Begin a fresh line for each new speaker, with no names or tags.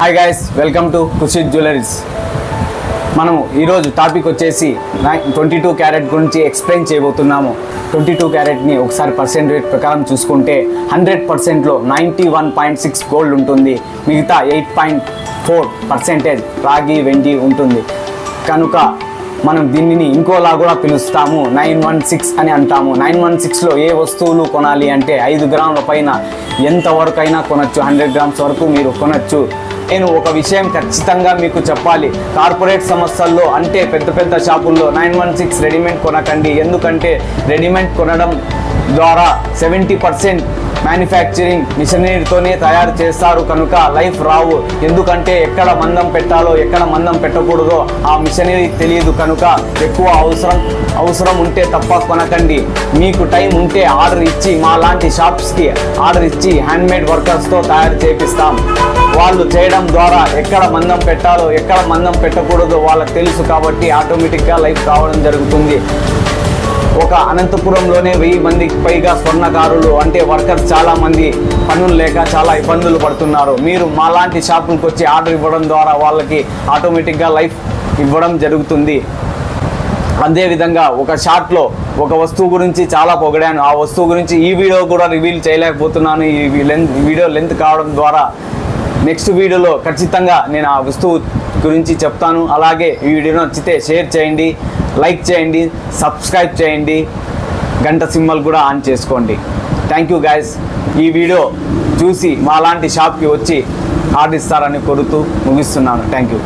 Hi guys, welcome to Khushi jewelleries. మనము ఈరోజు topic వచ్చేసి 22 క్యారెట్ గురించి ఎక్స్ప్లెయిన్ చేయబోతున్నాము. 22 క్యారెట్ని ఒకసారి పర్సెంటేజ్ ప్రకారం చూసుకుంటే 100%లో 91.6 గోల్డ్ ఉంటుంది, మిగతా 8.4% రాగి వెండి ఉంటుంది. కనుక మనం దీనిని ఇంకోలా కూడా పిలుస్తాము, 916 అని అంటాము. 916లో ఏ వస్తువులు కొనాలి అంటే 5 గ్రాముల పైన ఎంతవరకైనా కొనచ్చు, 100 గ్రామ్స్ వరకు మీరు కొనచ్చు. నేను ఒక విషయం ఖచ్చితంగా మీకు చెప్పాలి, కార్పొరేట్ సంస్థల్లో అంటే పెద్ద పెద్ద షాపుల్లో 916 రెడీమేడ్ కొనకండి. ఎందుకంటే రెడీమేడ్ కొనడం ద్వారా 70% మ్యానుఫ్యాక్చరింగ్ మిషనరీతోనే తయారు చేస్తారు, కనుక లైఫ్ రావు. ఎందుకంటే ఎక్కడ మందం పెట్టాలో ఎక్కడ మందం పెట్టకూడదో ఆ మిషనరీ తెలియదు. కనుక ఎక్కువ అవసరం ఉంటే తప్ప కొనకండి. మీకు టైం ఉంటే ఆర్డర్ ఇచ్చి మా లాంటి షాప్స్కి ఆర్డర్ ఇచ్చి హ్యాండ్మేడ్ వర్కర్స్తో తయారు చేపిస్తాం. వాళ్ళు చేయడం ద్వారా ఎక్కడ మందం పెట్టాలో ఎక్కడ మందం పెట్టకూడదో వాళ్ళకి తెలుసు, కాబట్టి ఆటోమేటిక్గా లైఫ్ రావడం జరుగుతుంది. ఒక అనంతపురంలోనే 1000 మందికి పైగా స్వర్ణకారులు అంటే వర్కర్స్ చాలామంది పనులు లేక చాలా ఇబ్బందులు పడుతున్నారు. మీరు మాలాంటి షాపులకు వచ్చి ఆర్డర్ ఇవ్వడం ద్వారా వాళ్ళకి ఆటోమేటిక్గా లైఫ్ ఇవ్వడం జరుగుతుంది. అదేవిధంగా ఒక షాట్లో ఒక వస్తువు గురించి చాలా పొగిడాను, ఆ వస్తువు గురించి ఈ వీడియో కూడా రివీల్ చేయలేకపోతున్నాను. ఈ వీడియో లెంత్ కావడం ద్వారా నెక్స్ట్ వీడియోలో ఖచ్చితంగా నేను ఆ వస్తువు గురించి చెప్తాను. అలాగే ఈ వీడియో నచ్చితే షేర్ చేయండి, లైక్ చేయండి, సబ్స్క్రైబ్ చేయండి, గంట సింబల్ కూడా ఆన్ చేసుకోండి. Thank you guys. ఈ వీడియో చూసి మాలాంటి షాప్కి వచ్చి ఆర్డర్ ఇస్తారని కోరుతూ ముగిస్తున్నాను. Thank you.